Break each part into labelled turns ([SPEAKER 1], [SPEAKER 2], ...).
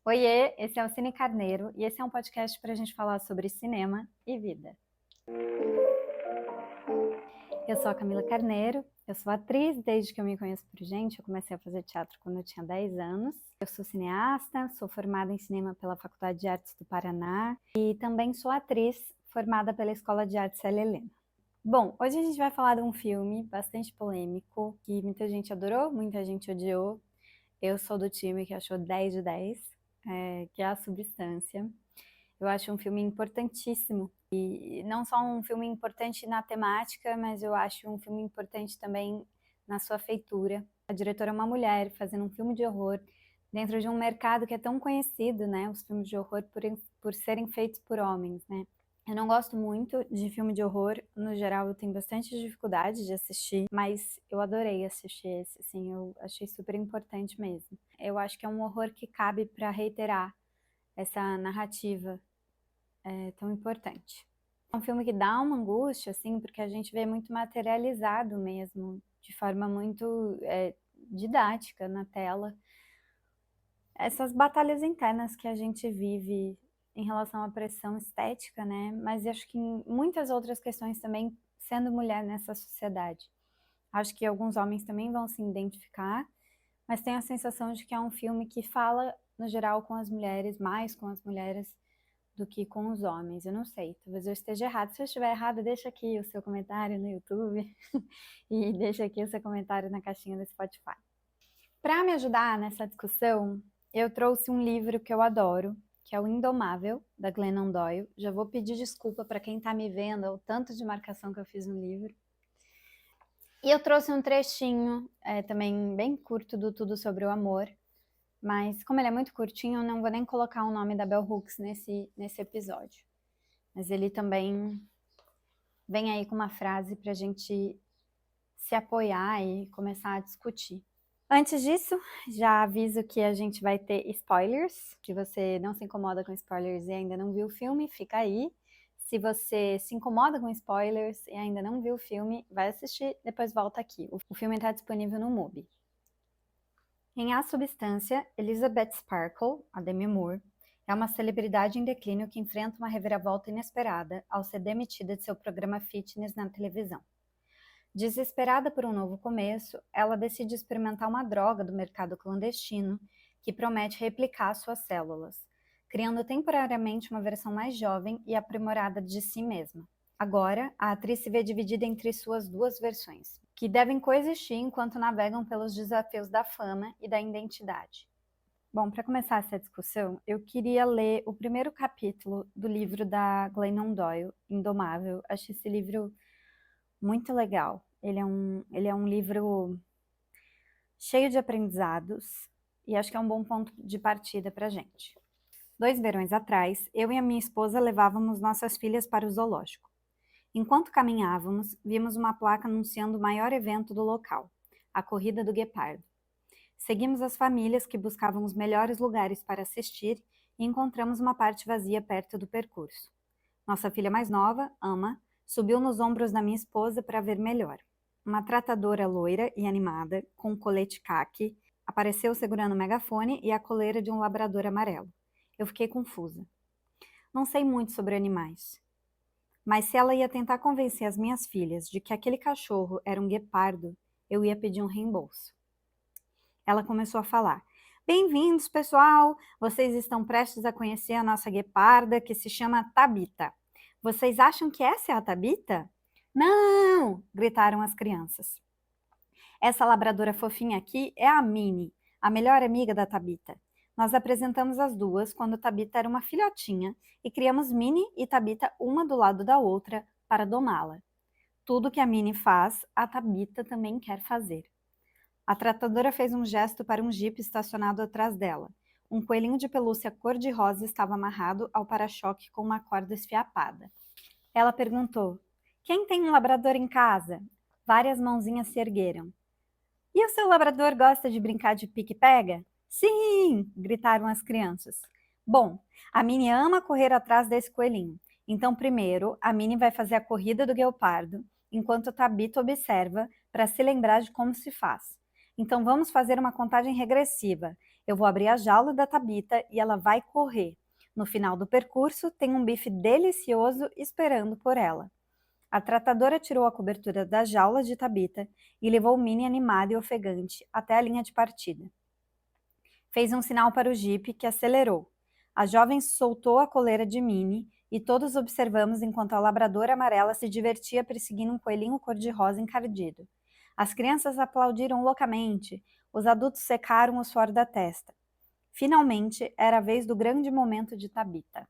[SPEAKER 1] Oiê, esse é o Cine Carneiro e esse é um podcast para a gente falar sobre cinema e vida. Eu sou a Camila Carneiro, eu sou atriz desde que eu me conheço por gente. Eu comecei a fazer teatro quando eu tinha 10 anos. Eu sou cineasta, sou formada em cinema pela Faculdade de Artes do Paraná e também sou atriz formada pela Escola de Artes Célia Helena. Bom, hoje a gente vai falar de um filme bastante polêmico, que muita gente adorou, muita gente odiou. Eu sou do time que achou 10 de 10, que é A Substância. Eu acho um filme importantíssimo, e não só um filme importante na temática, mas eu acho um filme importante também na sua feitura. A diretora é uma mulher fazendo um filme de horror dentro de um mercado que é tão conhecido, né? Os filmes de horror por serem feitos por homens, né? Eu não gosto muito de filme de horror, no geral eu tenho bastante dificuldade de assistir, mas eu adorei assistir esse, assim, eu achei super importante mesmo. Eu acho que é um horror que cabe para reiterar essa narrativa tão importante. É um filme que dá uma angústia, assim, porque a gente vê muito materializado mesmo, de forma muito didática na tela, essas batalhas internas que a gente vive em relação à pressão estética, né? Mas acho que em muitas outras questões também, sendo mulher nessa sociedade. Acho que alguns homens também vão se identificar, mas tenho a sensação de que é um filme que fala, no geral, com as mulheres, mais com as mulheres do que com os homens. Eu não sei, talvez eu esteja errado. Se eu estiver errado, deixa aqui o seu comentário no YouTube e deixa aqui o seu comentário na caixinha do Spotify. Para me ajudar nessa discussão, eu trouxe um livro que eu adoro, que é o Indomável, da Glennon Doyle. Já vou pedir desculpa para quem está me vendo, o tanto de marcação que eu fiz no livro. E eu trouxe um trechinho, também bem curto, do Tudo Sobre o Amor, mas como ele é muito curtinho, eu não vou nem colocar o nome da Bell Hooks nesse episódio. Mas ele também vem aí com uma frase para a gente se apoiar e começar a discutir. Antes disso, já aviso que a gente vai ter spoilers. Se você não se incomoda com spoilers e ainda não viu o filme, fica aí. Se você se incomoda com spoilers e ainda não viu o filme, vai assistir, depois volta aqui. O filme está disponível no MUBI. Em A Substância, Elizabeth Sparkle, a Demi Moore, é uma celebridade em declínio que enfrenta uma reviravolta inesperada ao ser demitida de seu programa fitness na televisão. Desesperada por um novo começo, ela decide experimentar uma droga do mercado clandestino que promete replicar suas células, criando temporariamente uma versão mais jovem e aprimorada de si mesma. Agora, a atriz se vê dividida entre suas duas versões, que devem coexistir enquanto navegam pelos desafios da fama e da identidade. Bom, para começar essa discussão, eu queria ler o primeiro capítulo do livro da Glennon Doyle, Indomável. Achei esse livro muito legal. Ele é um livro cheio de aprendizados e acho que é um bom ponto de partida para a gente. 2 verões atrás, eu e a minha esposa levávamos nossas filhas para o zoológico. Enquanto caminhávamos, vimos uma placa anunciando o maior evento do local, a Corrida do Guepardo. Seguimos as famílias que buscavam os melhores lugares para assistir e encontramos uma parte vazia perto do percurso. Nossa filha mais nova, Ama, subiu nos ombros da minha esposa para ver melhor. Uma tratadora loira e animada, com um colete caqui, apareceu segurando o megafone e a coleira de um labrador amarelo. Eu fiquei confusa. Não sei muito sobre animais, mas se ela ia tentar convencer as minhas filhas de que aquele cachorro era um guepardo, eu ia pedir um reembolso. Ela começou a falar. Bem-vindos, pessoal! Vocês estão prestes a conhecer a nossa gueparda, que se chama Tabita. Vocês acham que essa é a Tabita? Não! Gritaram as crianças. Essa labradora fofinha aqui é a Minnie, a melhor amiga da Tabita. Nós apresentamos as duas quando Tabita era uma filhotinha e criamos Minnie e Tabita uma do lado da outra para domá-la. Tudo que a Minnie faz, a Tabita também quer fazer. A tratadora fez um gesto para um jipe estacionado atrás dela. Um coelhinho de pelúcia cor-de-rosa estava amarrado ao para-choque com uma corda esfiapada. Ela perguntou, quem tem um labrador em casa? Várias mãozinhas se ergueram. E o seu labrador gosta de brincar de pique-pega? Sim! Gritaram as crianças. Bom, a Minnie ama correr atrás desse coelhinho. Então, primeiro, a Minnie vai fazer a corrida do guepardo, enquanto a Tabita observa para se lembrar de como se faz. Então, vamos fazer uma contagem regressiva. Eu vou abrir a jaula da Tabita e ela vai correr. No final do percurso, tem um bife delicioso esperando por ela. A tratadora tirou a cobertura da jaula de Tabita e levou Minnie animada e ofegante até a linha de partida. Fez um sinal para o jipe, que acelerou. A jovem soltou a coleira de Minnie e todos observamos enquanto a labradora amarela se divertia perseguindo um coelhinho cor-de-rosa encardido. As crianças aplaudiram loucamente, os adultos secaram o suor da testa. Finalmente, era a vez do grande momento de Tabita.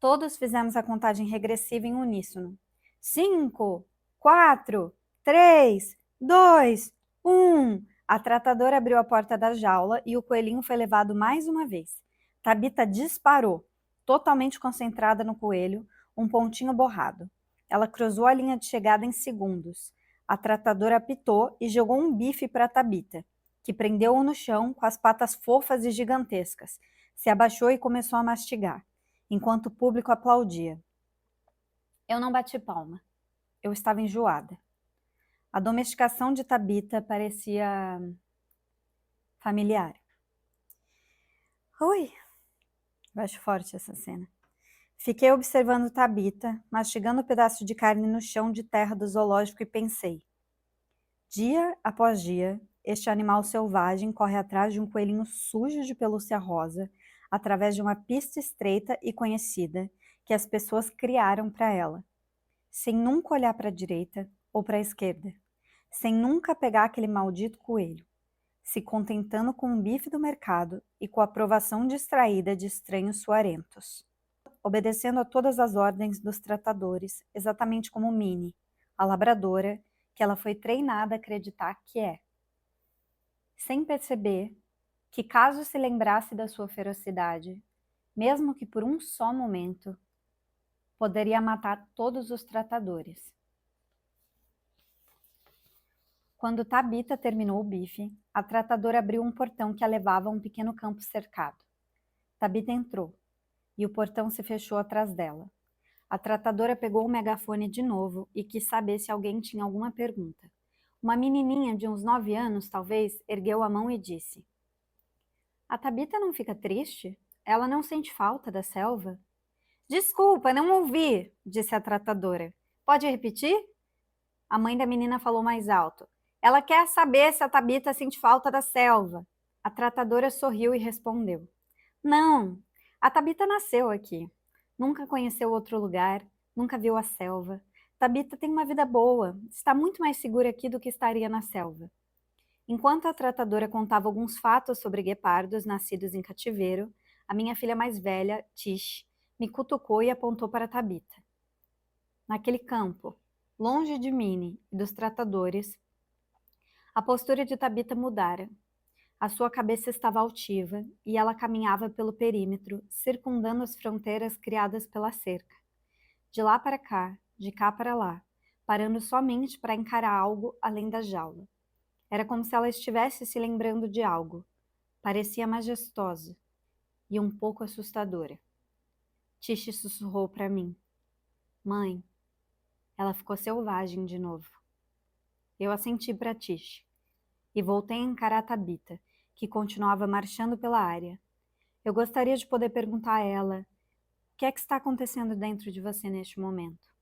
[SPEAKER 1] Todos fizemos a contagem regressiva em uníssono. 5, 4, 3, 2, 1... A tratadora abriu a porta da jaula e o coelhinho foi levado mais uma vez. Tabita disparou, totalmente concentrada no coelho, um pontinho borrado. Ela cruzou a linha de chegada em segundos. A tratadora apitou e jogou um bife para Tabita, que prendeu-o no chão com as patas fofas e gigantescas. Se abaixou e começou a mastigar, enquanto o público aplaudia. Eu não bati palma. Eu estava enjoada. A domesticação de Tabita parecia familiar. Ui, eu acho forte essa cena. Fiquei observando Tabita, mastigando um pedaço de carne no chão de terra do zoológico e pensei. Dia após dia, este animal selvagem corre atrás de um coelhinho sujo de pelúcia rosa, através de uma pista estreita e conhecida que as pessoas criaram para ela, sem nunca olhar para a direita ou para a esquerda, sem nunca pegar aquele maldito coelho, se contentando com um bife do mercado e com a aprovação distraída de estranhos suarentos, obedecendo a todas as ordens dos tratadores, exatamente como Minnie, a labradora, que ela foi treinada a acreditar que é. Sem perceber que, caso se lembrasse da sua ferocidade, mesmo que por um só momento, poderia matar todos os tratadores. Quando Tabita terminou o bife, a tratadora abriu um portão que a levava a um pequeno campo cercado. Tabita entrou, e o portão se fechou atrás dela. A tratadora pegou o megafone de novo e quis saber se alguém tinha alguma pergunta. Uma menininha de uns 9 anos, talvez, ergueu a mão e disse: A Tabita não fica triste? Ela não sente falta da selva? Desculpa, não ouvi, disse a tratadora. Pode repetir? A mãe da menina falou mais alto. Ela quer saber se a Tabita sente falta da selva. A tratadora sorriu e respondeu. Não, a Tabita nasceu aqui. Nunca conheceu outro lugar, nunca viu a selva. Tabita tem uma vida boa, está muito mais segura aqui do que estaria na selva. Enquanto a tratadora contava alguns fatos sobre guepardos nascidos em cativeiro, a minha filha mais velha, Tish, me cutucou e apontou para Tabita. Naquele campo, longe de Minnie e dos tratadores, a postura de Tabita mudara. A sua cabeça estava altiva e ela caminhava pelo perímetro, circundando as fronteiras criadas pela cerca. De lá para cá, de cá para lá, parando somente para encarar algo além da jaula. Era como se ela estivesse se lembrando de algo. Parecia majestosa e um pouco assustadora. Tish sussurrou para mim. Mãe, ela ficou selvagem de novo. Eu assenti para Tish e voltei a encarar Tabita, que continuava marchando pela área. Eu gostaria de poder perguntar a ela o que é que está acontecendo dentro de você neste momento.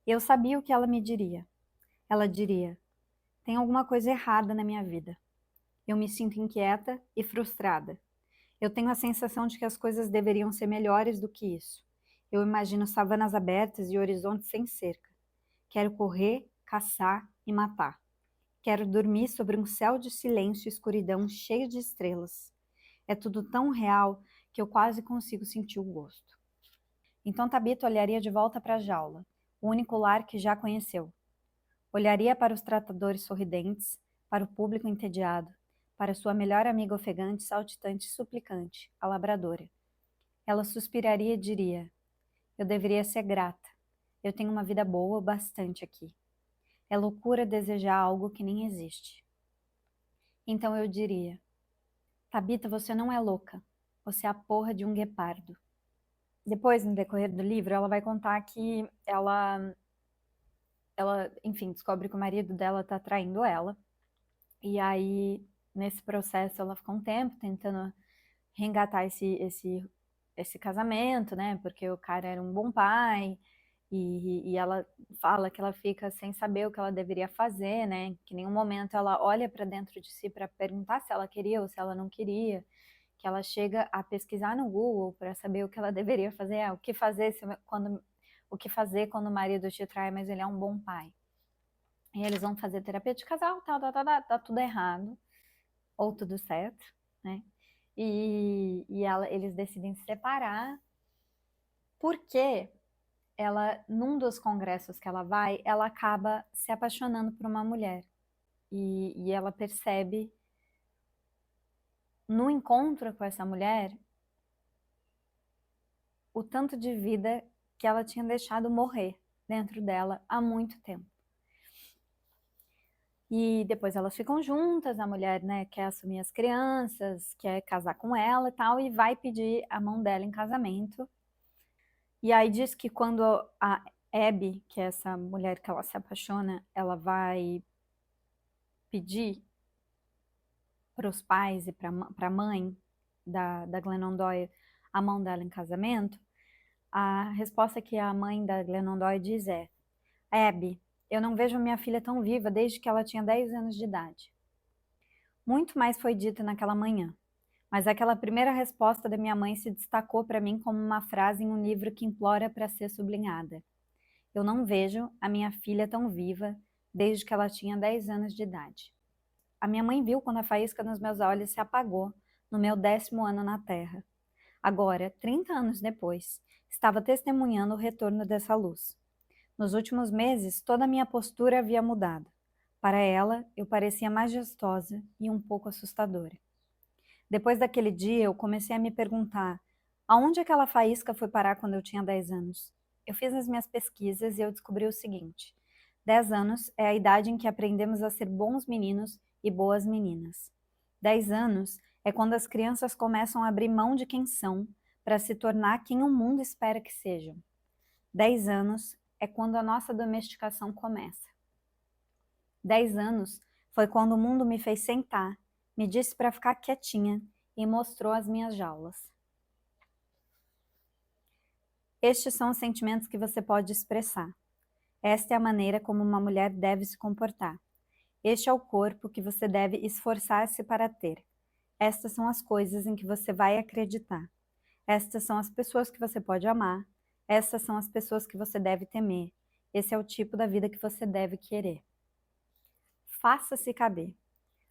[SPEAKER 1] Eu sabia o que ela me diria. Ela diria, tem alguma coisa errada na minha vida. Eu me sinto inquieta e frustrada. Eu tenho a sensação de que as coisas deveriam ser melhores do que isso. Eu imagino savanas abertas e horizontes sem cerca. Quero correr, caçar e matar. Quero dormir sobre um céu de silêncio e escuridão cheio de estrelas. É tudo tão real que eu quase consigo sentir o gosto. Então Tabita olharia de volta para a jaula, o único lar que já conheceu. Olharia para os tratadores sorridentes, para o público entediado, para sua melhor amiga ofegante, saltitante e suplicante, a labradora. Ela suspiraria e diria, eu deveria ser grata. Eu tenho uma vida boa o bastante aqui. É loucura desejar algo que nem existe. Então eu diria, Tabita, você não é louca. Você é a porra de um guepardo. Depois, no decorrer do livro, ela vai contar que ela, enfim, descobre que o marido dela tá traindo ela. E aí nesse processo ela ficou um tempo tentando resgatar esse casamento, né? Porque o cara era um bom pai, e ela fala que ela fica sem saber o que ela deveria fazer, né? Que em nenhum momento ela olha para dentro de si para perguntar se ela queria ou se ela não queria, que ela chega a pesquisar no Google para saber o que ela deveria fazer, o que fazer o que fazer quando o marido te trai, mas ele é um bom pai. E eles vão fazer terapia de casal, tá tudo errado, ou tudo certo, né? Eles decidem se separar, porque num dos congressos que ela vai, ela acaba se apaixonando por uma mulher. E ela percebe, no encontro com essa mulher, o tanto de vida que ela tinha deixado morrer dentro dela há muito tempo. E depois elas ficam juntas, a mulher, né, quer assumir as crianças, quer casar com ela e tal, e vai pedir a mão dela em casamento. E aí diz que quando a Abby, que é essa mulher que ela se apaixona, ela vai pedir para os pais e para a mãe da Glennon Doyle a mão dela em casamento, a resposta que a mãe da Glennon Doyle diz é: Abby, eu não vejo minha filha tão viva desde que ela tinha 10 anos de idade. Muito mais foi dito naquela manhã, mas aquela primeira resposta da minha mãe se destacou para mim como uma frase em um livro que implora para ser sublinhada. Eu não vejo a minha filha tão viva desde que ela tinha 10 anos de idade. A minha mãe viu quando a faísca nos meus olhos se apagou no meu 10º ano na Terra. Agora, 30 anos depois, estava testemunhando o retorno dessa luz. Nos últimos meses, toda a minha postura havia mudado. Para ela, eu parecia majestosa e um pouco assustadora. Depois daquele dia, eu comecei a me perguntar: aonde aquela faísca foi parar quando eu tinha 10 anos? Eu fiz as minhas pesquisas e eu descobri o seguinte: 10 anos é a idade em que aprendemos a ser bons meninos e boas meninas. 10 anos é quando as crianças começam a abrir mão de quem são para se tornar quem o mundo espera que sejam. 10 anos é quando a nossa domesticação começa. 10 anos foi quando o mundo me fez sentar, me disse para ficar quietinha e mostrou as minhas jaulas. Estes são os sentimentos que você pode expressar. Esta é a maneira como uma mulher deve se comportar. Este é o corpo que você deve esforçar-se para ter. Estas são as coisas em que você vai acreditar. Estas são as pessoas que você pode amar. Estas são as pessoas que você deve temer. Esse é o tipo da vida que você deve querer. Faça-se caber.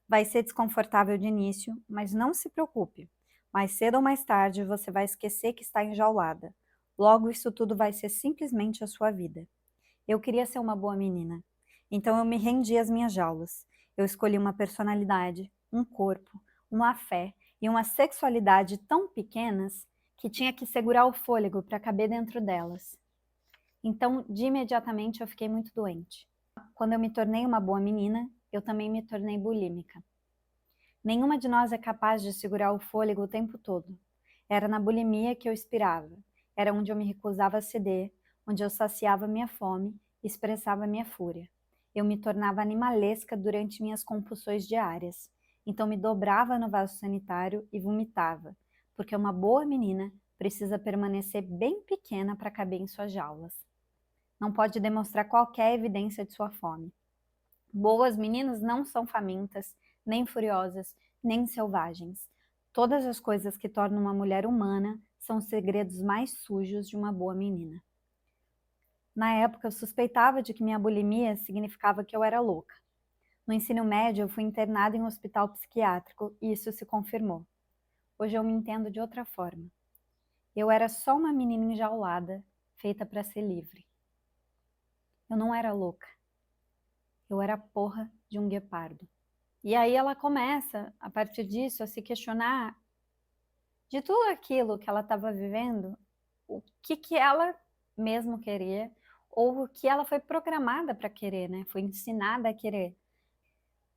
[SPEAKER 1] Vai ser desconfortável de início, mas não se preocupe. Mais cedo ou mais tarde você vai esquecer que está enjaulada. Logo isso tudo vai ser simplesmente a sua vida. Eu queria ser uma boa menina. Então eu me rendi às minhas jaulas. Eu escolhi uma personalidade, um corpo, uma fé e uma sexualidade tão pequenas que tinha que segurar o fôlego para caber dentro delas. Então, de imediatamente eu fiquei muito doente. Quando eu me tornei uma boa menina, eu também me tornei bulímica. Nenhuma de nós é capaz de segurar o fôlego o tempo todo. Era na bulimia que eu expirava. Era onde eu me recusava a ceder, onde eu saciava minha fome e expressava minha fúria. Eu me tornava animalesca durante minhas compulsões diárias. Então me dobrava no vaso sanitário e vomitava, porque uma boa menina precisa permanecer bem pequena para caber em suas jaulas. Não pode demonstrar qualquer evidência de sua fome. Boas meninas não são famintas, nem furiosas, nem selvagens. Todas as coisas que tornam uma mulher humana são os segredos mais sujos de uma boa menina. Na época, eu suspeitava de que minha bulimia significava que eu era louca. No ensino médio, eu fui internada em um hospital psiquiátrico e isso se confirmou. Hoje eu me entendo de outra forma. Eu era só uma menina enjaulada, feita para ser livre. Eu não era louca. Eu era a porra de um guepardo. E aí ela começa, a partir disso, a se questionar de tudo aquilo que ela estava vivendo, o que ela mesmo queria, ou o que ela foi programada para querer, né? Foi ensinada a querer.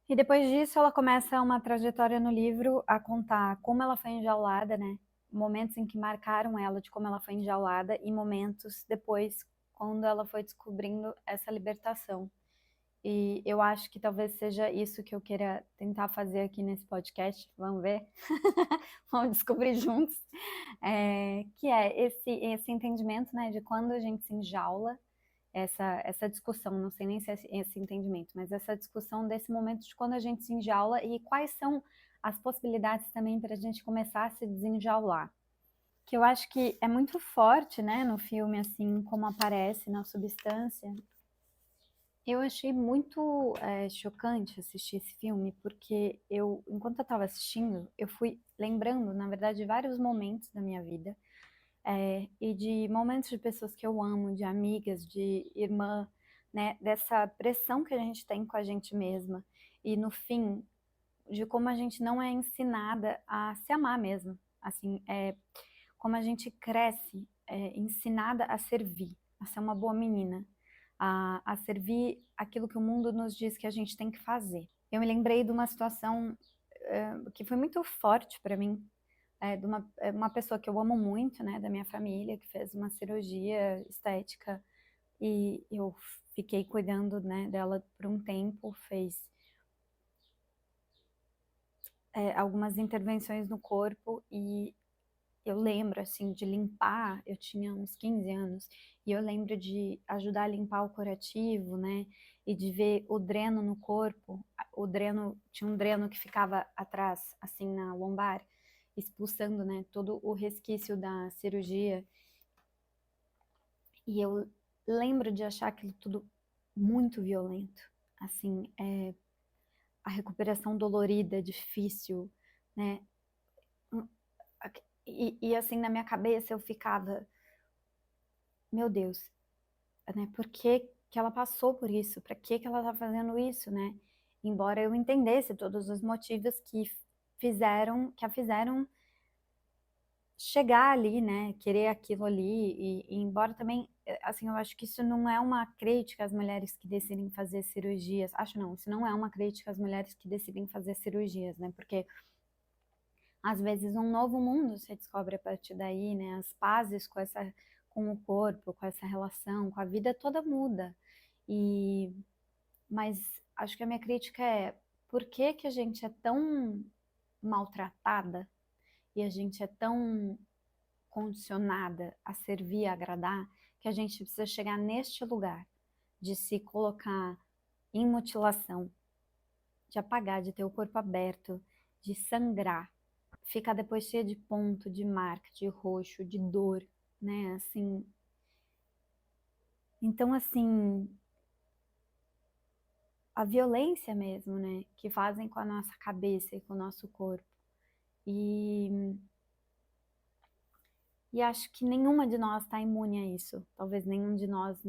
[SPEAKER 1] E depois disso ela começa uma trajetória no livro a contar como ela foi enjaulada, né? Momentos em que marcaram ela de como ela foi enjaulada e momentos depois quando ela foi descobrindo essa libertação. E eu acho que talvez seja isso que eu queira tentar fazer aqui nesse podcast, vamos ver? Vamos descobrir juntos. Que é esse entendimento, né, de quando a gente se enjaula, essa discussão, não sei nem se é esse entendimento, mas essa discussão desse momento de quando a gente se enjaula e quais são as possibilidades também para a gente começar a se desenjaular. Que eu acho que é muito forte, né, no filme, assim, como aparece na substância. Eu achei muito chocante assistir esse filme, porque enquanto eu estava assistindo, eu fui lembrando, na verdade, de vários momentos da minha vida, e de momentos de pessoas que eu amo, de amigas, de irmã, né, dessa pressão que a gente tem com a gente mesma, e no fim, de como a gente não é ensinada a se amar mesmo, assim, como a gente cresce ensinada a servir, a ser uma boa menina, a servir aquilo que o mundo nos diz que a gente tem que fazer. Eu me lembrei de uma situação que foi muito forte para mim, de uma pessoa que eu amo muito, né, da minha família, que fez uma cirurgia estética e eu fiquei cuidando, né, dela por um tempo, fez algumas intervenções no corpo e eu lembro, assim, de limpar, eu tinha uns 15 anos, e eu lembro de ajudar a limpar o curativo, né, e de ver o dreno no corpo, tinha um dreno que ficava atrás, assim, na lombar, expulsando, né, todo o resquício da cirurgia, e eu lembro de achar aquilo tudo muito violento, assim, a recuperação dolorida, difícil, né, hum, e assim, na minha cabeça eu ficava, meu Deus, né? Por que que ela passou por isso? Para que ela tá fazendo isso, né? Embora eu entendesse todos os motivos que a fizeram chegar ali, né? Querer aquilo ali e embora também, assim, eu acho que isso não é uma crítica às mulheres que decidem fazer cirurgias. Acho não, isso não é uma crítica às mulheres que decidem fazer cirurgias, né? Porque às vezes um novo mundo se descobre a partir daí, né? As pazes com o corpo, com essa relação, com a vida toda muda. E mas acho que a minha crítica é por que que a gente é tão maltratada e a gente é tão condicionada a servir, a agradar, que a gente precisa chegar neste lugar de se colocar em mutilação, de apagar, de ter o corpo aberto, de sangrar, ficar depois cheia de ponto, de marca, de roxo, de dor, né? Assim, então assim, a violência mesmo, né, que fazem com a nossa cabeça e com o nosso corpo. E, e acho que nenhuma de nós está imune a isso. Talvez nenhum de nós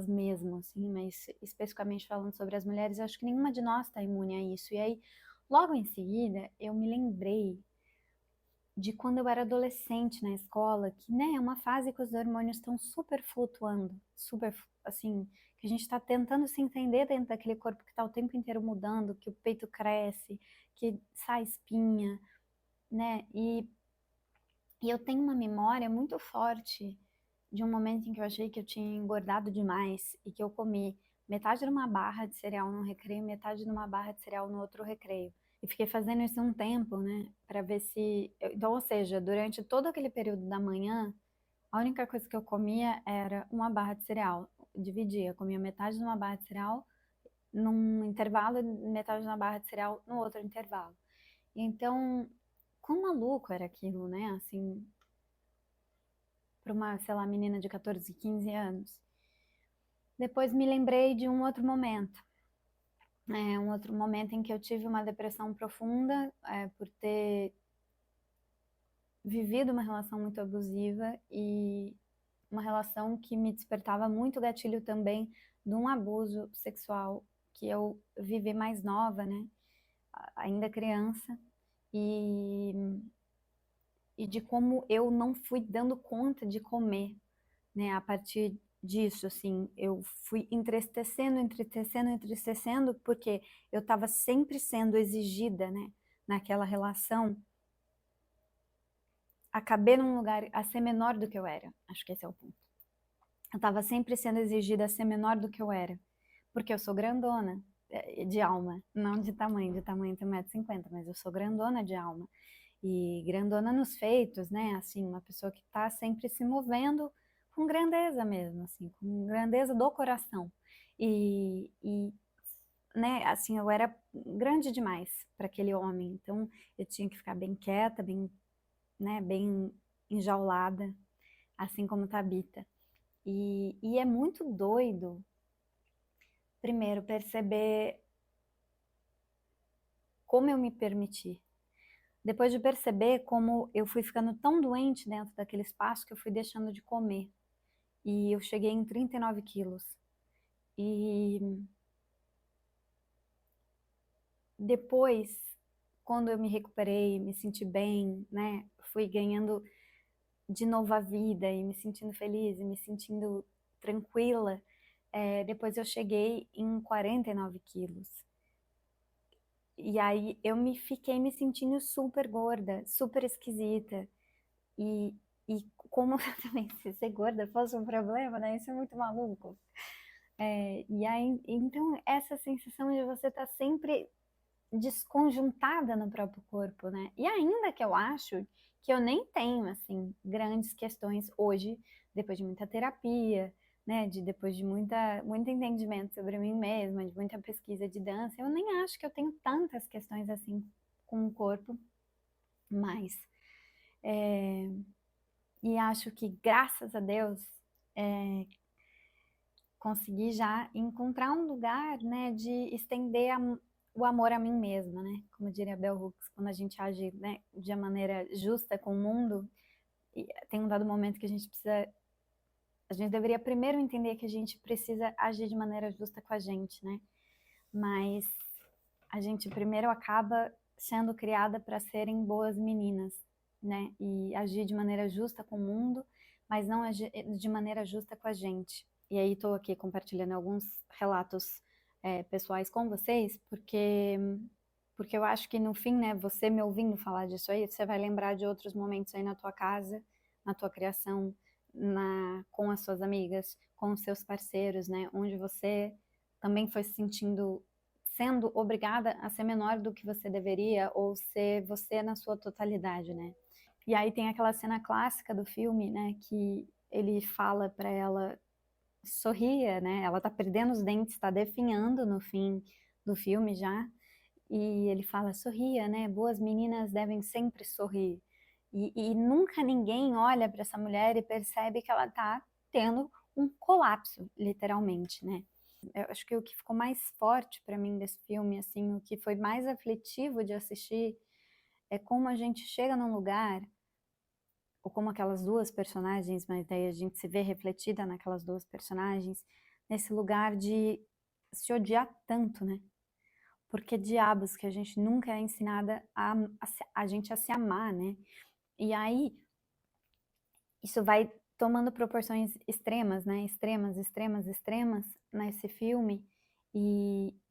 [SPEAKER 1] mesmo, assim, mas especificamente falando sobre as mulheres, acho que nenhuma de nós está imune a isso. E aí, logo em seguida, eu me lembrei de quando eu era adolescente na escola, que, né, é uma fase que os hormônios estão super flutuando, super, assim, que a gente está tentando se entender dentro daquele corpo que está o tempo inteiro mudando, que o peito cresce, que sai espinha, né, e eu tenho uma memória muito forte de um momento em que eu achei que eu tinha engordado demais e que eu comi metade de uma barra de cereal num recreio, metade de uma barra de cereal no outro recreio. E fiquei fazendo isso um tempo, né, para ver se... Então, ou seja, durante todo aquele período da manhã, a única coisa que eu comia era uma barra de cereal. Dividia, comia metade de uma barra de cereal num intervalo e metade de uma barra de cereal no outro intervalo. E então, quão maluco era aquilo, né, assim, para uma, sei lá, menina de 14, 15 anos. Depois me lembrei de um outro momento em que eu tive uma depressão profunda por ter vivido uma relação muito abusiva e uma relação que me despertava muito gatilho também de um abuso sexual que eu vivi mais nova, né? Ainda criança, e, e de como eu não fui dando conta de comer, né? A partir disso, assim, eu fui entristecendo, porque eu estava sempre sendo exigida, né? Naquela relação, acabei num lugar a ser menor do que eu era. Acho que esse é o ponto. Eu estava sempre sendo exigida a ser menor do que eu era, porque eu sou grandona de alma, não de tamanho eu tenho 1,50 m, mas eu sou grandona de alma. E grandona nos feitos, né? Assim, uma pessoa que está sempre se movendo com grandeza mesmo, assim, com grandeza do coração. E né, assim, eu era grande demais para aquele homem, então eu tinha que ficar bem quieta, bem, né, bem enjaulada, assim como Tabita. E é muito doido, primeiro, perceber como eu me permiti. Depois de perceber como eu fui ficando tão doente dentro daquele espaço que eu fui deixando de comer. E eu cheguei em 39 quilos. E depois, quando eu me recuperei, me senti bem, né? Fui ganhando de novo a vida e me sentindo feliz e me sentindo tranquila. Depois eu cheguei em 49 quilos. E aí eu fiquei me sentindo super gorda, super esquisita. E, e como também se ser gorda fosse um problema, né? Isso é muito maluco. E aí, então, essa sensação de você estar sempre desconjuntada no próprio corpo, né? E ainda que eu acho que eu nem tenho, assim, grandes questões hoje, depois de muita terapia, né? Depois de muito entendimento sobre mim mesma, de muita pesquisa de dança, eu nem acho que eu tenho tantas questões assim com o corpo, mas... e acho que, graças a Deus, consegui já encontrar um lugar, né, de estender o amor a mim mesma, né? Como diria Bell Hooks, quando a gente age, né, de uma maneira justa com o mundo, e tem um dado momento que a gente deveria primeiro entender que a gente precisa agir de maneira justa com a gente, né? Mas a gente primeiro acaba sendo criada para serem boas meninas, né? E agir de maneira justa com o mundo, mas não agir de maneira justa com a gente. E aí estou aqui compartilhando alguns relatos pessoais com vocês, porque eu acho que no fim, né, você me ouvindo falar disso aí, você vai lembrar de outros momentos aí na tua casa, na tua criação, com as suas amigas, com os seus parceiros, né, onde você também foi se sendo obrigada a ser menor do que você deveria, ou ser você na sua totalidade, né. E aí tem aquela cena clássica do filme, né, que ele fala para ela sorria, né? Ela tá perdendo os dentes, tá definhando no fim do filme já. E ele fala, sorria, né? Boas meninas devem sempre sorrir. E nunca ninguém olha para essa mulher e percebe que ela tá tendo um colapso, literalmente, né? Eu acho que o que ficou mais forte para mim desse filme, assim, o que foi mais aflitivo de assistir, é como a gente chega num lugar, ou como aquelas duas personagens, mas daí a gente se vê refletida naquelas duas personagens, nesse lugar de se odiar tanto, né? Porque diabos que a gente nunca é ensinada a gente a se amar, né? E aí, isso vai tomando proporções extremas, né? Extremas, extremas, extremas nesse filme.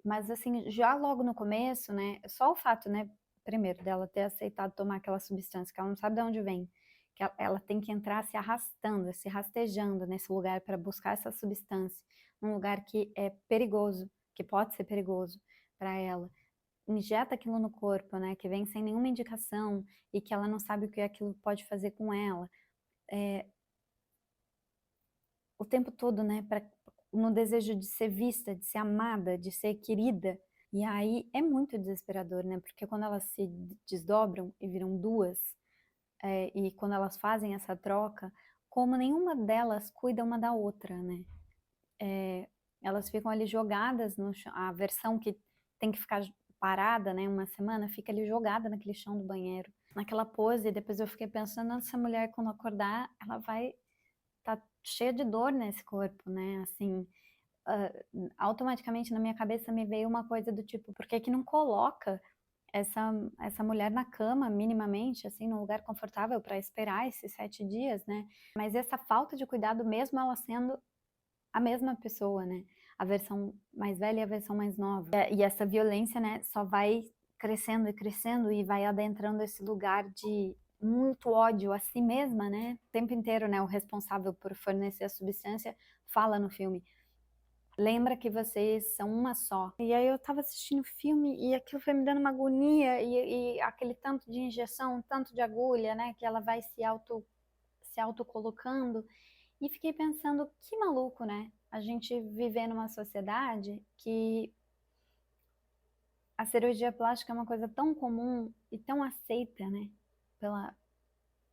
[SPEAKER 1] Mas assim, já logo no começo, né? Só o fato, né? Primeiro, dela ter aceitado tomar aquela substância, que ela não sabe de onde vem, que ela tem que entrar se arrastando, se rastejando nesse lugar para buscar essa substância, num lugar que é perigoso, que pode ser perigoso para ela. Injeta aquilo no corpo, né? Que vem sem nenhuma indicação e que ela não sabe o que aquilo pode fazer com ela. O tempo todo, né? No desejo de ser vista, de ser amada, de ser querida. E aí é muito desesperador, né? Porque quando elas se desdobram e viram duas, e quando elas fazem essa troca, como nenhuma delas cuida uma da outra, né? Elas ficam ali jogadas no chão, a versão que tem que ficar parada, né, uma semana, fica ali jogada naquele chão do banheiro, naquela pose, e depois eu fiquei pensando, essa mulher quando acordar, ela vai estar cheia de dor nesse corpo, né, assim, automaticamente na minha cabeça me veio uma coisa do tipo, por que que não coloca essa mulher na cama, minimamente, assim, num lugar confortável para esperar esses 7 dias, né? Mas essa falta de cuidado, mesmo ela sendo a mesma pessoa, né? A versão mais velha e a versão mais nova. E essa violência, né, só vai crescendo e crescendo e vai adentrando esse lugar de muito ódio a si mesma, né? O tempo inteiro, né, o responsável por fornecer a substância fala no filme. lembra que vocês são uma só. E aí eu tava assistindo o filme e aquilo foi me dando uma agonia, e aquele tanto de injeção, tanto de agulha, né, que ela vai se auto colocando, e fiquei pensando, que maluco, né? A gente viver numa sociedade que a cirurgia plástica é uma coisa tão comum e tão aceita, né, pela,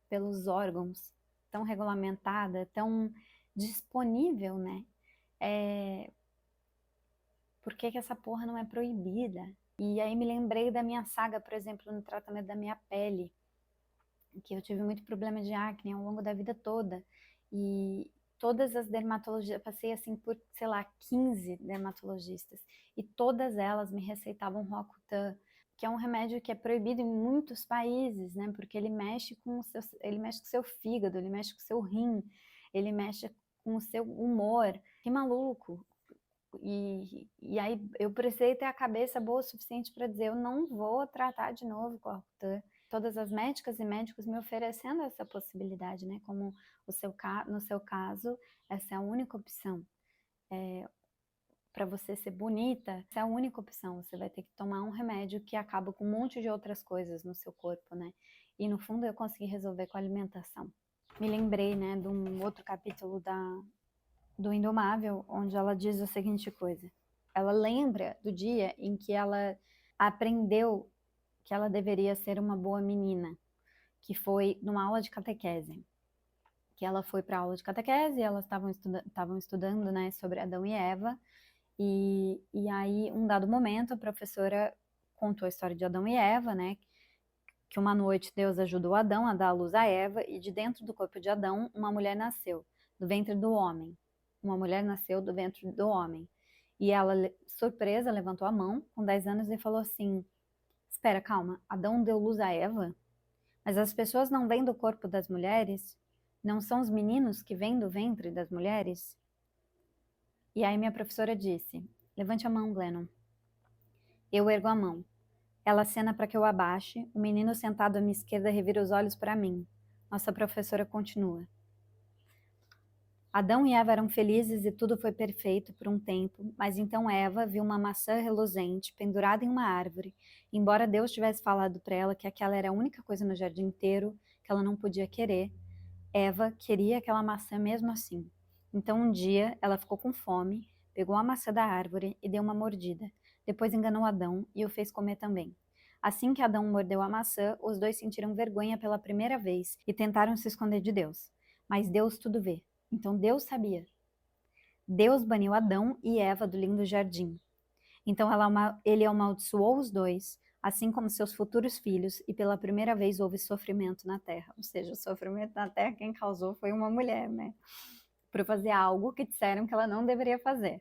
[SPEAKER 1] pelos órgãos, tão regulamentada, tão disponível, né? Por que que essa porra não é proibida? E aí me lembrei da minha saga, por exemplo, no tratamento da minha pele, que eu tive muito problema de acne ao longo da vida toda. E todas as dermatologistas, eu passei assim por, sei lá, 15 dermatologistas, e todas elas me receitavam Roacutan, que é um remédio que é proibido em muitos países, né? Porque ele mexe com ele mexe com o seu fígado, ele mexe com o seu rim, ele mexe com o seu humor. Que maluco! E aí eu precisei ter a cabeça boa o suficiente para dizer, eu não vou tratar de novo com a Roacutan. Todas as médicas e médicos me oferecendo essa possibilidade, né? Como no seu caso, essa é a única opção. Para você ser bonita, essa é a única opção. Você vai ter que tomar um remédio que acaba com um monte de outras coisas no seu corpo, né? E no fundo eu consegui resolver com a alimentação. Me lembrei, né, de um outro capítulo do Indomável, onde ela diz a seguinte coisa. Ela lembra do dia em que ela aprendeu que ela deveria ser uma boa menina, que foi numa aula de catequese. Que ela foi para a aula de catequese, e elas estavam estudando, né, sobre Adão e Eva, e aí, um dado momento, a professora contou a história de Adão e Eva, né, que uma noite Deus ajudou Adão a dar à luz a Eva, e de dentro do corpo de Adão, uma mulher nasceu, do ventre do homem. Uma mulher nasceu do ventre do homem. E ela, surpresa, levantou a mão, com 10 anos, e falou assim, espera, calma, Adão deu luz a Eva? Mas as pessoas não vêm do corpo das mulheres? Não são os meninos que vêm do ventre das mulheres? E aí minha professora disse, levante a mão, Glennon. Eu ergo a mão. Ela acena para que eu abaixe, o menino sentado à minha esquerda revira os olhos para mim. Nossa professora continua. Adão e Eva eram felizes e tudo foi perfeito por um tempo, mas então Eva viu uma maçã reluzente pendurada em uma árvore. Embora Deus tivesse falado para ela que aquela era a única coisa no jardim inteiro que ela não podia querer, Eva queria aquela maçã mesmo assim. Então um dia ela ficou com fome, pegou a maçã da árvore e deu uma mordida. Depois enganou Adão e o fez comer também. Assim que Adão mordeu a maçã, os dois sentiram vergonha pela primeira vez e tentaram se esconder de Deus. Mas Deus tudo vê. Então Deus sabia. Deus baniu Adão e Eva do lindo jardim. Então ele amaldiçoou os dois, assim como seus futuros filhos, e pela primeira vez houve sofrimento na terra. Ou seja, o sofrimento na terra quem causou foi uma mulher, né? Por fazer algo que disseram que ela não deveria fazer.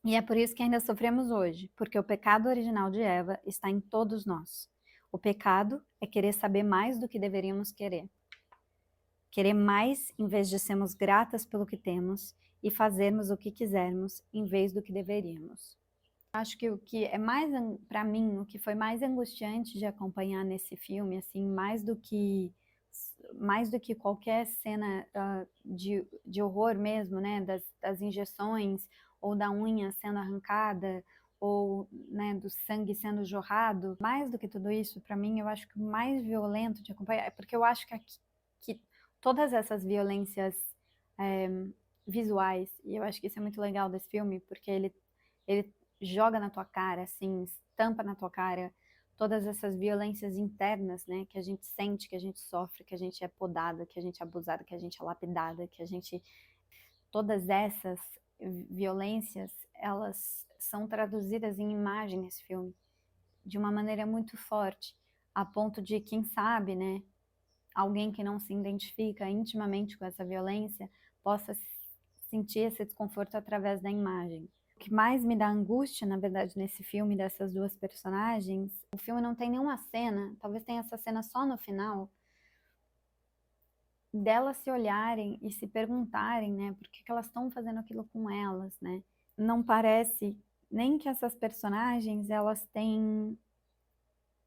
[SPEAKER 1] E é por isso que ainda sofremos hoje, porque o pecado original de Eva está em todos nós. O pecado é querer saber mais do que deveríamos querer. Querer mais em vez de sermos gratas pelo que temos e fazermos o que quisermos em vez do que deveríamos. Acho que o que é mais, para mim, o que foi mais angustiante de acompanhar nesse filme, assim, mais do que qualquer cena de horror mesmo, né, das injeções, ou da unha sendo arrancada, ou, né, do sangue sendo jorrado, mais do que tudo isso, para mim, eu acho que o mais violento de acompanhar, é porque eu acho que todas essas violências visuais, e eu acho que isso é muito legal desse filme, porque ele joga na tua cara, assim, estampa na tua cara todas essas violências internas, né, que a gente sente, que a gente sofre, que a gente é podada, que a gente é abusada, que a gente é lapidada, que a gente... Todas essas violências, elas são traduzidas em imagem nesse filme, de uma maneira muito forte, a ponto de, quem sabe, né, alguém que não se identifica intimamente com essa violência, possa sentir esse desconforto através da imagem. O que mais me dá angústia, na verdade, nesse filme, dessas duas personagens, o filme não tem nenhuma cena, talvez tenha essa cena só no final, delas se olharem e se perguntarem, né, por que elas estão fazendo aquilo com elas, né? Não parece nem que essas personagens, elas têm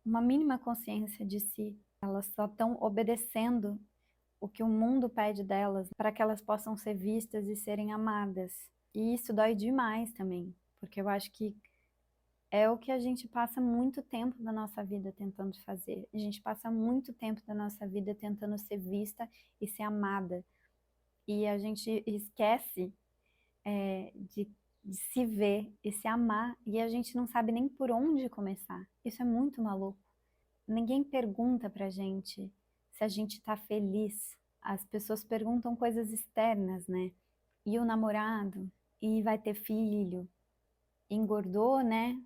[SPEAKER 1] uma mínima consciência de si. Elas só estão obedecendo o que o mundo pede delas para que elas possam ser vistas e serem amadas. E isso dói demais também, porque eu acho que é o que a gente passa muito tempo da nossa vida tentando fazer. A gente passa muito tempo da nossa vida tentando ser vista e ser amada. E a gente esquece de se ver e se amar, e a gente não sabe nem por onde começar. Isso é muito maluco. Ninguém pergunta pra gente se a gente tá feliz. As pessoas perguntam coisas externas, né? E o namorado? E vai ter filho? Engordou, né?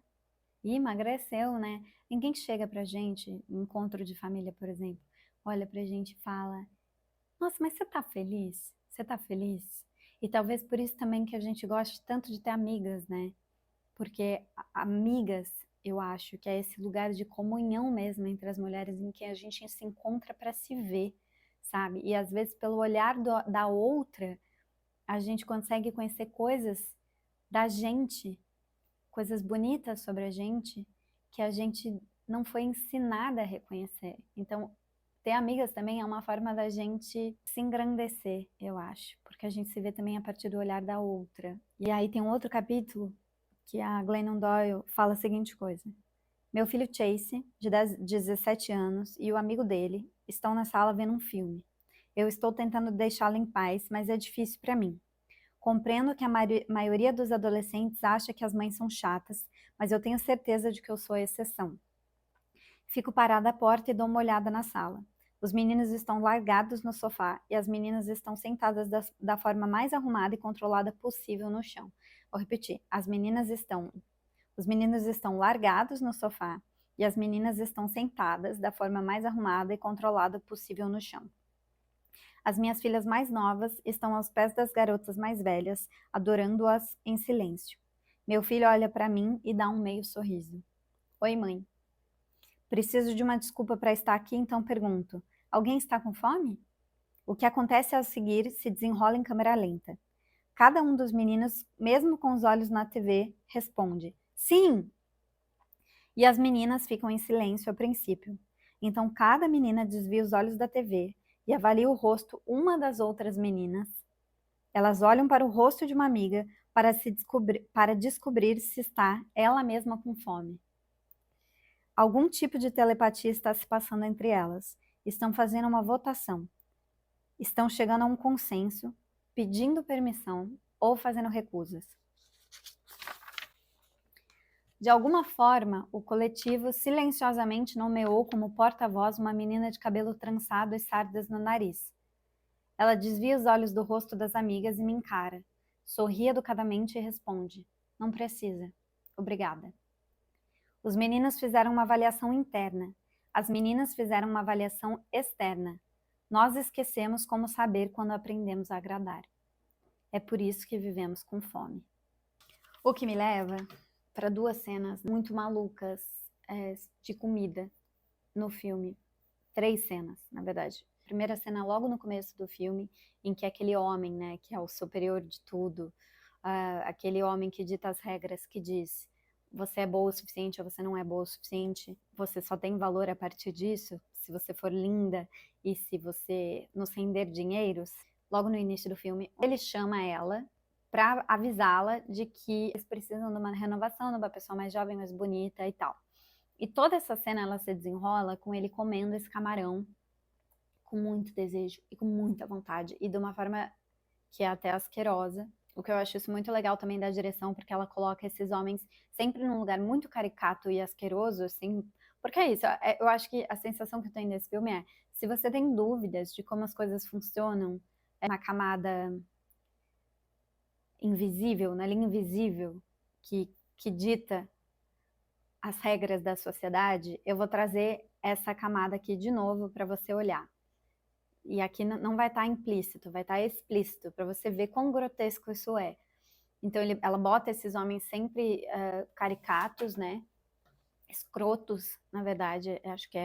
[SPEAKER 1] E emagreceu, né? Ninguém chega pra gente, em encontro de família, por exemplo, olha pra gente e fala: nossa, mas você tá feliz? Você tá feliz? E talvez por isso também que a gente goste tanto de ter amigas, né? Porque amigas, eu acho que é esse lugar de comunhão mesmo entre as mulheres em que a gente se encontra para se ver, sabe? E às vezes pelo olhar da outra, a gente consegue conhecer coisas da gente, coisas bonitas sobre que a gente não foi ensinada a reconhecer. Então, ter amigas também é uma forma da gente se engrandecer, eu acho, porque a gente se vê também a partir do olhar da outra. E aí tem um outro capítulo que a Glennon Doyle fala a seguinte coisa: meu filho Chase, de 17 anos, e o amigo dele estão na sala vendo um filme. Eu estou tentando deixá-lo em paz, mas é difícil para mim. Compreendo que a maioria dos adolescentes acha que as mães são chatas, mas eu tenho certeza de que eu sou a exceção. Fico parada à porta e dou uma olhada na sala. Os meninos estão largados no sofá e as meninas estão sentadas da forma mais arrumada e controlada possível no chão. Vou repetir. Os meninos estão largados no sofá e as meninas estão sentadas da forma mais arrumada e controlada possível no chão. As minhas filhas mais novas estão aos pés das garotas mais velhas, adorando-as em silêncio. Meu filho olha para mim e dá um meio sorriso. Oi, mãe. Preciso de uma desculpa para estar aqui, então pergunto: alguém está com fome? O que acontece ao seguir se desenrola em câmera lenta. Cada um dos meninos, mesmo com os olhos na TV, responde: sim! E as meninas ficam em silêncio a princípio. Então cada menina desvia os olhos da TV e avalia o rosto uma das outras meninas. Elas olham para o rosto de uma amiga para descobrir se está ela mesma com fome. Algum tipo de telepatia está se passando entre elas. Estão fazendo uma votação. Estão chegando a um consenso, pedindo permissão ou fazendo recusas. De alguma forma, o coletivo silenciosamente nomeou como porta-voz uma menina de cabelo trançado e sardas no nariz. Ela desvia os olhos do rosto das amigas e me encara. Sorri educadamente e responde: não precisa. Obrigada. Os meninos fizeram uma avaliação interna. As meninas fizeram uma avaliação externa. Nós esquecemos como saber quando aprendemos a agradar. É por isso que vivemos com fome. O que me leva para duas cenas muito malucas de comida no filme. 3 cenas, na verdade. A primeira cena logo no começo do filme, em que aquele homem, né, que é o superior de tudo, aquele homem que dita as regras, que diz: você é boa o suficiente ou você não é boa o suficiente, você só tem valor a partir disso, se você for linda e se você nos render dinheiros. Logo no início do filme, ele chama ela para avisá-la de que eles precisam de uma renovação, de uma pessoa mais jovem, mais bonita e tal. E toda essa cena ela se desenrola com ele comendo esse camarão com muito desejo e com muita vontade e de uma forma que é até asquerosa. O que eu acho isso muito legal também da direção, porque ela coloca esses homens sempre num lugar muito caricato e asqueroso, assim, porque é isso, eu acho que a sensação que eu tenho nesse filme é, se você tem dúvidas de como as coisas funcionam, na camada invisível, na linha invisível que dita as regras da sociedade, eu vou trazer essa camada aqui de novo para você olhar. E aqui não vai estar implícito, vai estar explícito, para você ver quão grotesco isso é. Então ela bota esses homens sempre caricatos, né? Escrotos, na verdade, acho que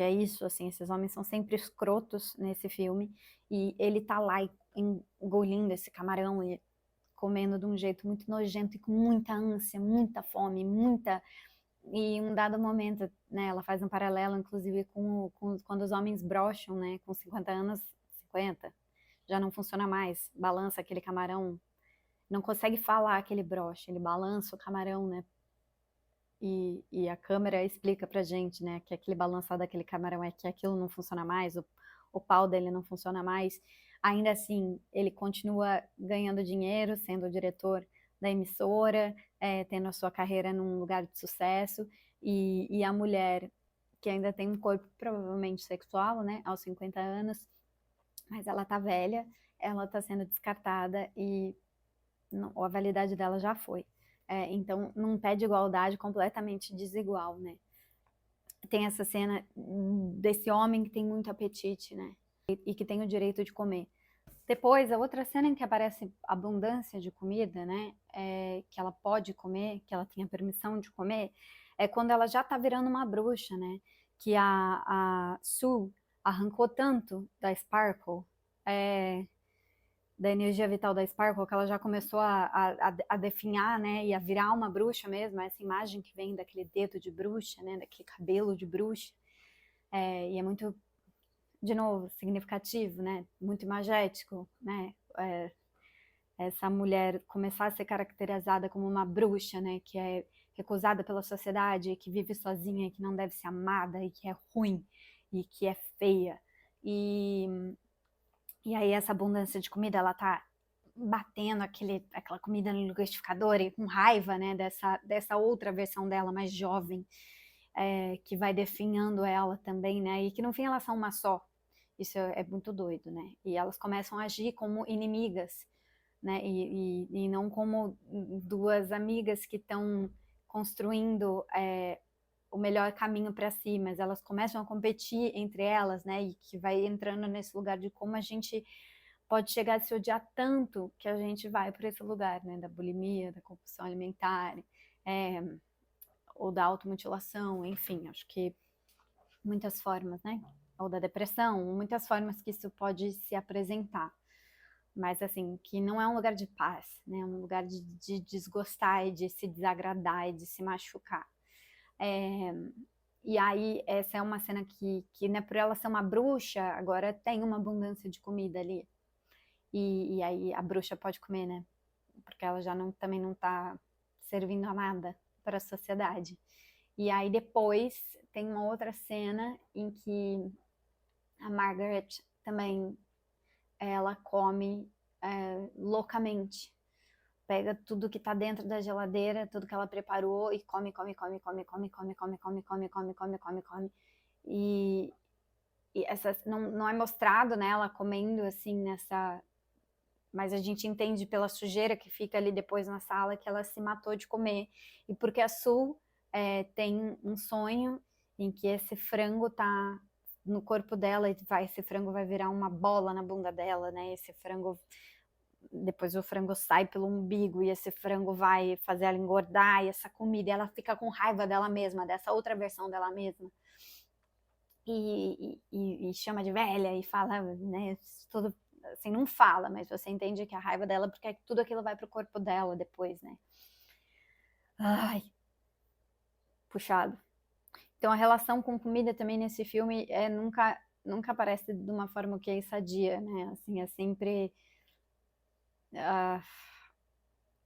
[SPEAKER 1] é isso, assim, esses homens são sempre escrotos nesse filme, e ele tá lá engolindo esse camarão e comendo de um jeito muito nojento e com muita ânsia, muita fome, E em um dado momento, né, ela faz um paralelo, inclusive, com quando os homens brocham, né, com 50 anos, 50, já não funciona mais, balança aquele camarão não consegue falar aquele broche, ele balança o camarão, né? E a câmera explica pra gente, né, que aquele balançar daquele camarão é que aquilo não funciona mais, o pau dele não funciona mais. Ainda assim, ele continua ganhando dinheiro, sendo o diretor da emissora, tendo a sua carreira num lugar de sucesso, e a mulher, que ainda tem um corpo provavelmente sexual, né, aos 50 anos, mas ela tá velha, ela tá sendo descartada e a validade dela já foi. Então, num pé de igualdade completamente desigual, né? Tem essa cena desse homem que tem muito apetite, né? E que tem o direito de comer. Depois, a outra cena em que aparece abundância de comida, né? Que ela pode comer, que ela tem a permissão de comer, é quando ela já tá virando uma bruxa, né? Que a Sue arrancou tanto da Sparkle, da energia vital da Sparkle, que ela já começou a definhar, né, e a virar uma bruxa mesmo, essa imagem que vem daquele dedo de bruxa, né, daquele cabelo de bruxa, e é muito, de novo, significativo, né, muito imagético, né, essa mulher começar a ser caracterizada como uma bruxa, né, que é recusada pela sociedade, que vive sozinha, que não deve ser amada, e que é ruim, e que é feia, e aí essa abundância de comida, ela tá batendo aquela comida no liquidificador e com raiva, né, dessa outra versão dela, mais jovem, que vai definhando ela também, né, e que no fim elas são uma só. Isso é muito doido, né, e elas começam a agir como inimigas, né, e não como duas amigas que estão construindo o melhor caminho para si, mas elas começam a competir entre elas, né, e que vai entrando nesse lugar de como a gente pode chegar a se odiar tanto que a gente vai por esse lugar, né, da bulimia, da compulsão alimentar, ou da automutilação, enfim, acho que muitas formas, né, ou da depressão, muitas formas que isso pode se apresentar, mas assim, que não é um lugar de paz, né, é um lugar de desgostar e de se desagradar e de se machucar. E aí, essa é uma cena que né, por ela ser uma bruxa, agora tem uma abundância de comida ali. E aí a bruxa pode comer, né? Porque ela já também não tá servindo a nada para a sociedade. E aí depois tem uma outra cena em que a Margaret também, ela come loucamente. Pega tudo que tá dentro da geladeira, tudo que ela preparou e come, come, come, come, come, come, come, come, come, come, come, come, come. E essa não é mostrado, né, ela comendo assim nessa, mas a gente entende pela sujeira que fica ali depois na sala que ela se matou de comer. E porque a Sul tem um sonho em que esse frango tá no corpo dela e esse frango vai virar uma bola na bunda dela, né? Esse frango, depois o frango sai pelo umbigo e esse frango vai fazer ela engordar e essa comida, ela fica com raiva dela mesma, dessa outra versão dela mesma. E chama de velha e fala, né, tudo assim, não fala, mas você entende que a raiva dela, porque tudo aquilo vai pro corpo dela depois, né? Ai, puxado. Então a relação com comida também nesse filme nunca aparece de uma forma que é sadia, né? Assim, é sempre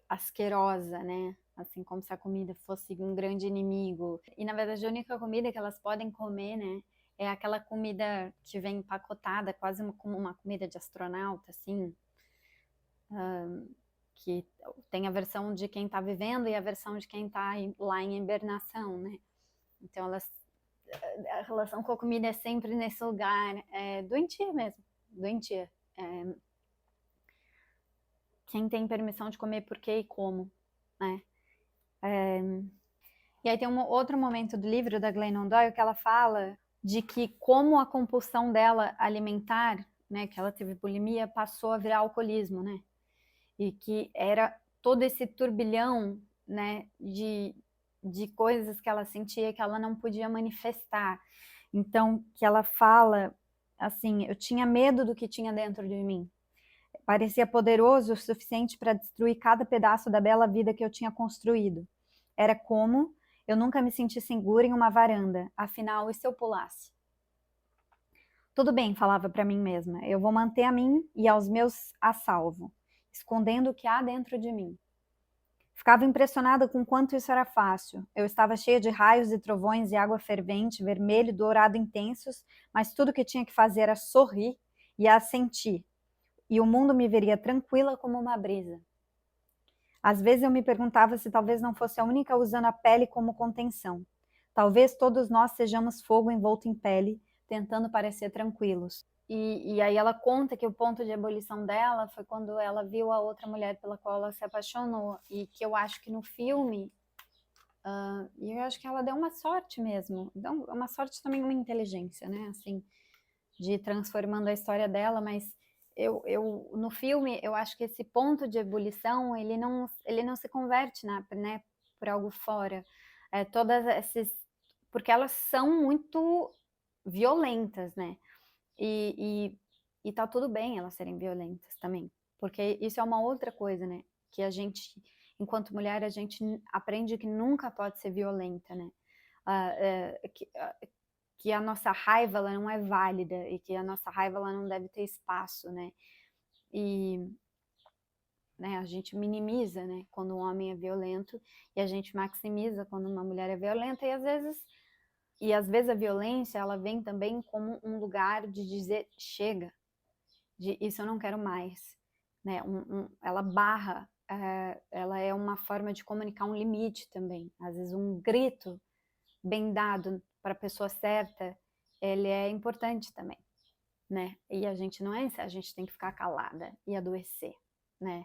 [SPEAKER 1] asquerosa, né? Assim, como se a comida fosse um grande inimigo. E na verdade a única comida que elas podem comer, né? É aquela comida que vem empacotada, quase como uma comida de astronauta, assim, que tem a versão de quem está vivendo e a versão de quem está lá em hibernação, né? Então, a relação com a comida é sempre nesse lugar doentia mesmo, doentia. Quem tem permissão de comer por quê e como, né? E aí tem um outro momento do livro da Glennon Doyle que ela fala de que como a compulsão dela alimentar, né, que ela teve bulimia, passou a virar alcoolismo, né? E que era todo esse turbilhão, né, de coisas que ela sentia que ela não podia manifestar. Então, que ela fala assim, eu tinha medo do que tinha dentro de mim. Parecia poderoso o suficiente para destruir cada pedaço da bela vida que eu tinha construído. Era como eu nunca me senti segura em uma varanda, afinal, e se eu pulasse? Tudo bem, falava para mim mesma, eu vou manter a mim e aos meus a salvo. escondendo o que há dentro de mim. Ficava impressionada com quanto isso era fácil. Eu estava cheia de raios e trovões e água fervente, vermelho e dourado intensos, mas tudo que tinha que fazer era sorrir e assentir, e o mundo me veria tranquila como uma brisa. Às vezes eu me perguntava se talvez não fosse a única usando a pele como contenção. Talvez todos nós sejamos fogo envolto em pele, tentando parecer tranquilos. E aí ela conta que o ponto de ebulição dela foi quando ela viu a outra mulher pela qual ela se apaixonou, e que eu acho que no filme, e eu acho que ela deu uma sorte mesmo, deu uma sorte também, uma inteligência, né, assim, de ir transformando a história dela, mas no filme, eu acho que esse ponto de ebulição, ele não se converte, né, por algo fora. Todas esses, porque elas são muito violentas, né, e tá tudo bem elas serem violentas também, porque isso é uma outra coisa, né, que a gente, enquanto mulher, a gente aprende que nunca pode ser violenta, né, que a nossa raiva ela não é válida e que a nossa raiva ela não deve ter espaço, né, e né, a gente minimiza, né, quando um homem é violento, e a gente maximiza quando uma mulher é violenta, e às vezes a violência ela vem também como um lugar de dizer chega, de isso eu não quero mais, né? Ela barra, ela é uma forma de comunicar um limite também. Às vezes um grito bem dado para a pessoa certa, ele é importante também, né? E a gente não é, a gente tem que ficar calada e adoecer, né?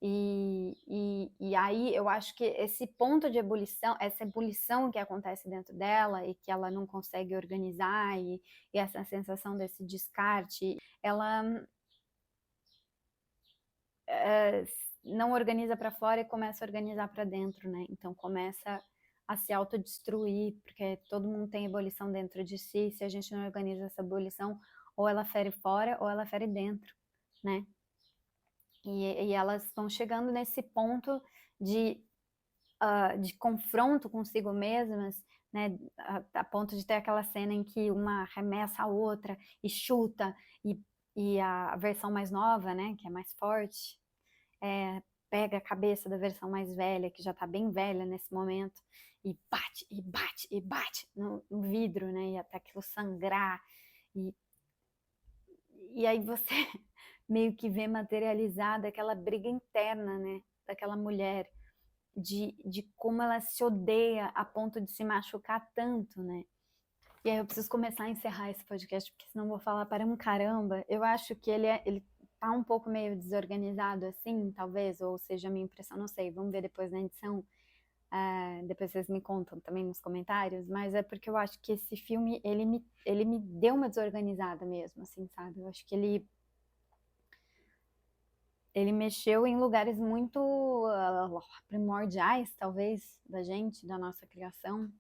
[SPEAKER 1] E aí eu acho que esse ponto de ebulição, essa ebulição que acontece dentro dela e que ela não consegue organizar, e essa sensação desse descarte, ela não organiza para fora e começa a organizar para dentro, né? Então começa a se autodestruir, porque todo mundo tem ebulição dentro de si. Se a gente não organiza essa ebulição, ou ela fere fora ou ela fere dentro, né? E elas estão chegando nesse ponto de confronto consigo mesmas, né, a ponto de ter aquela cena em que uma arremessa a outra e chuta, e a versão mais nova, né, que é mais forte, pega a cabeça da versão mais velha, que já tá bem velha nesse momento, e bate, e bate, e bate no vidro, né, e até aquilo sangrar, e aí você meio que vê materializada aquela briga interna, né, daquela mulher, de como ela se odeia a ponto de se machucar tanto, né? E aí eu preciso começar a encerrar esse podcast, porque senão eu vou falar para um caramba. Eu acho que ele tá um pouco meio desorganizado assim, talvez, ou seja, a minha impressão, não sei, vamos ver depois na edição. Depois vocês me contam também nos comentários, mas é porque eu acho que esse filme, ele me deu uma desorganizada mesmo, assim, sabe? Eu acho que ele mexeu em lugares muito primordiais, talvez, da gente, da nossa criação.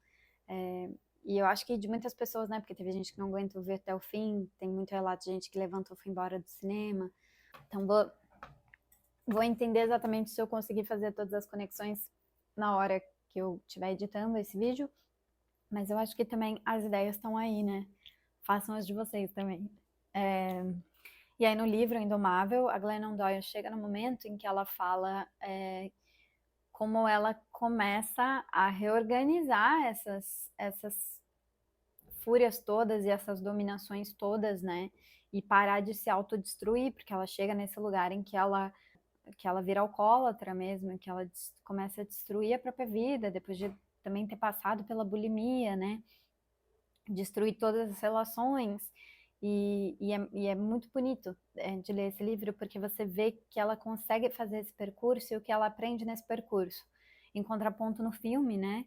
[SPEAKER 1] E eu acho que de muitas pessoas, né? Porque teve gente que não aguenta ver até o fim, tem muito relato de gente que levantou e foi embora do cinema. Então vou entender exatamente se eu conseguir fazer todas as conexões na hora que eu estiver editando esse vídeo. Mas eu acho que também as ideias estão aí, né? Façam as de vocês também. E aí no livro Indomável, a Glennon Doyle chega no momento em que ela fala como ela começa a reorganizar essas fúrias todas e essas dominações todas, né? E parar de se autodestruir, porque ela chega nesse lugar em que ela vira alcoólatra mesmo, que ela começa a destruir a própria vida, depois de também ter passado pela bulimia, né? Destruir todas as relações. E é muito bonito de ler esse livro, porque você vê que ela consegue fazer esse percurso e o que ela aprende nesse percurso. Em contraponto no filme, né?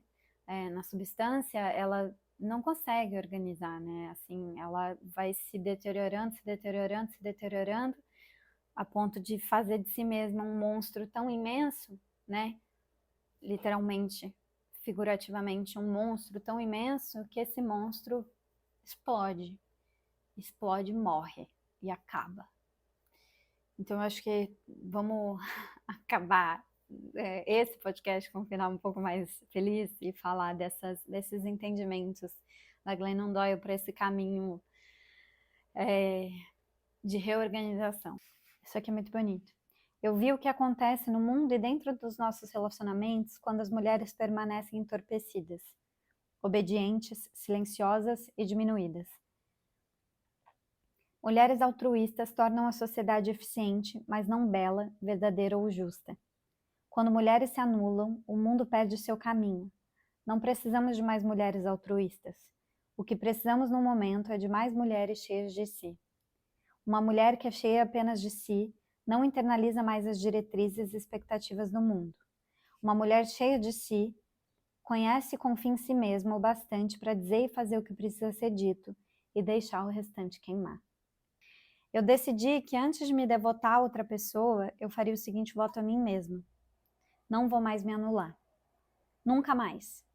[SPEAKER 1] Na Substância, ela não consegue organizar, né? Assim, ela vai se deteriorando, se deteriorando, se deteriorando, a ponto de fazer de si mesma um monstro tão imenso, né? Literalmente, figurativamente, um monstro tão imenso que esse monstro explode e morre e acaba. Então eu acho que vamos acabar esse podcast com um final um pouco mais feliz e falar desses entendimentos da Glennon Doyle para esse caminho de reorganização. Isso aqui é muito bonito. Eu vi o que acontece no mundo e dentro dos nossos relacionamentos quando as mulheres permanecem entorpecidas, obedientes, silenciosas e diminuídas. Mulheres altruístas tornam a sociedade eficiente, mas não bela, verdadeira ou justa. Quando mulheres se anulam, o mundo perde seu caminho. Não precisamos de mais mulheres altruístas. O que precisamos no momento é de mais mulheres cheias de si. Uma mulher que é cheia apenas de si não internaliza mais as diretrizes e expectativas do mundo. Uma mulher cheia de si conhece e confia em si mesma o bastante para dizer e fazer o que precisa ser dito e deixar o restante queimar. Eu decidi que antes de me devotar a outra pessoa, eu faria o seguinte voto a mim mesma. Não vou mais me anular. Nunca mais.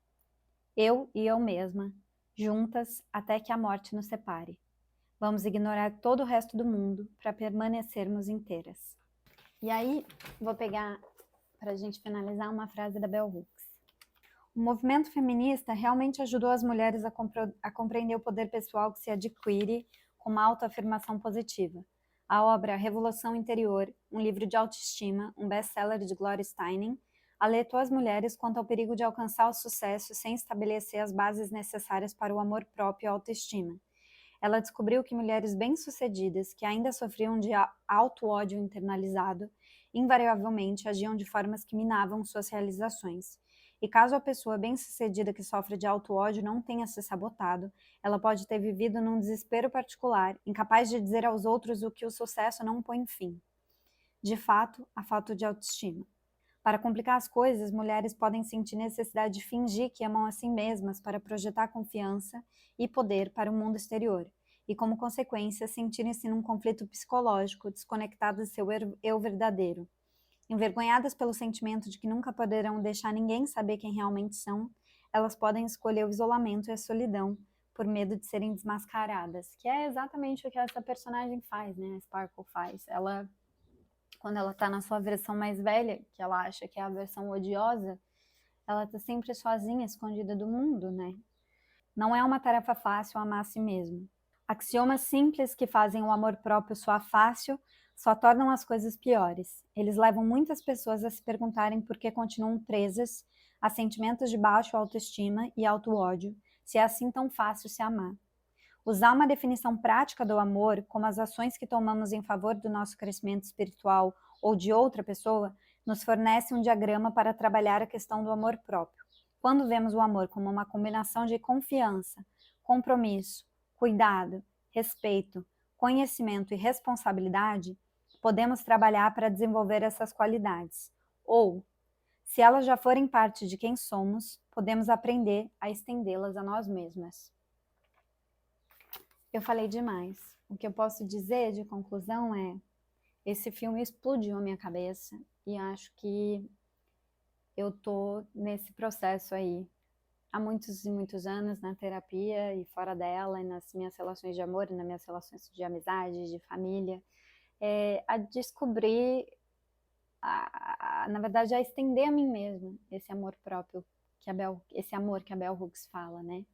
[SPEAKER 1] Eu e eu mesma, juntas até que a morte nos separe. Vamos ignorar todo o resto do mundo para permanecermos inteiras. E aí, vou pegar, para a gente finalizar, uma frase da Bell Hooks. O movimento feminista realmente ajudou as mulheres a compreender o poder pessoal que se adquire com uma autoafirmação positiva. A obra Revolução Interior, um livro de autoestima, um best-seller de Gloria Steinem, alertou as mulheres quanto ao perigo de alcançar o sucesso sem estabelecer as bases necessárias para o amor próprio e a autoestima. Ela descobriu que mulheres bem-sucedidas, que ainda sofriam de auto-ódio internalizado, invariavelmente agiam de formas que minavam suas realizações. E caso a pessoa bem-sucedida que sofre de auto-ódio não tenha se sabotado, ela pode ter vivido num desespero particular, incapaz de dizer aos outros o que o sucesso não põe fim. De fato, a falta de autoestima. Para complicar as coisas, mulheres podem sentir necessidade de fingir que amam a si mesmas para projetar confiança e poder para o mundo exterior, e como consequência, sentirem-se num conflito psicológico, desconectadas de seu eu verdadeiro. Envergonhadas pelo sentimento de que nunca poderão deixar ninguém saber quem realmente são, elas podem escolher o isolamento e a solidão por medo de serem desmascaradas, que é exatamente o que essa personagem faz, né? A Sparkle faz. Ela, quando ela tá na sua versão mais velha, que ela acha que é a versão odiosa, ela tá sempre sozinha, escondida do mundo, né? Não é uma tarefa fácil amar a si mesmo. Axiomas simples que fazem o amor próprio soar fácil só tornam as coisas piores. Eles levam muitas pessoas a se perguntarem por que continuam presas a sentimentos de baixa autoestima e auto-ódio, se é assim tão fácil se amar. Usar uma definição prática do amor, como as ações que tomamos em favor do nosso crescimento espiritual ou de outra pessoa, nos fornece um diagrama para trabalhar a questão do amor próprio. Quando vemos o amor como uma combinação de confiança, compromisso, cuidado, respeito, conhecimento e responsabilidade, podemos trabalhar para desenvolver essas qualidades. Ou, se elas já forem parte de quem somos, podemos aprender a estendê-las a nós mesmas. Eu falei demais. O que eu posso dizer de conclusão é: esse filme explodiu a minha cabeça e acho que eu tô nesse processo aí há muitos e muitos anos na terapia e fora dela, e nas minhas relações de amor, e nas minhas relações de amizade, de família, a descobrir, na verdade, a estender a mim mesma esse amor próprio, esse amor que a Bell Hooks fala, né?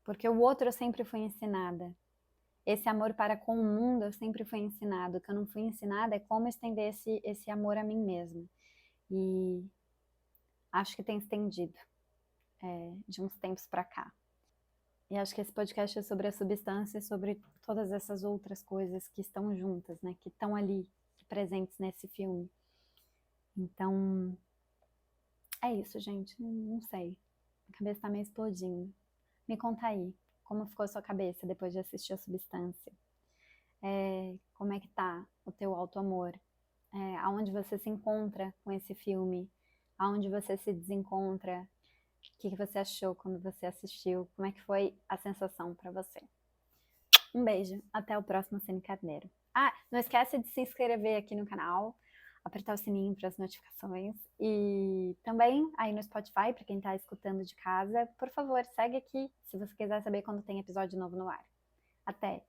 [SPEAKER 1] Porque o outro eu sempre fui ensinada. Esse amor para com o mundo eu sempre fui ensinado. O que eu não fui ensinada é como estender esse amor a mim mesma. E acho que tem estendido de uns tempos para cá. E acho que esse podcast é sobre a substância e sobre todas essas outras coisas que estão juntas, né? Que estão ali, presentes nesse filme. Então, é isso, gente. Não sei. A cabeça tá meio explodindo. Me conta aí, como ficou a sua cabeça depois de assistir a Substância? Como é que tá o teu auto-amor? Aonde você se encontra com esse filme? Aonde você se desencontra? O que você achou quando você assistiu? Como é que foi a sensação para você? Um beijo, até o próximo Cine Carneiro. Ah, não esquece de se inscrever aqui no canal, apertar o sininho para as notificações e também aí no Spotify, para quem está escutando de casa, por favor, segue aqui se você quiser saber quando tem episódio novo no ar. Até!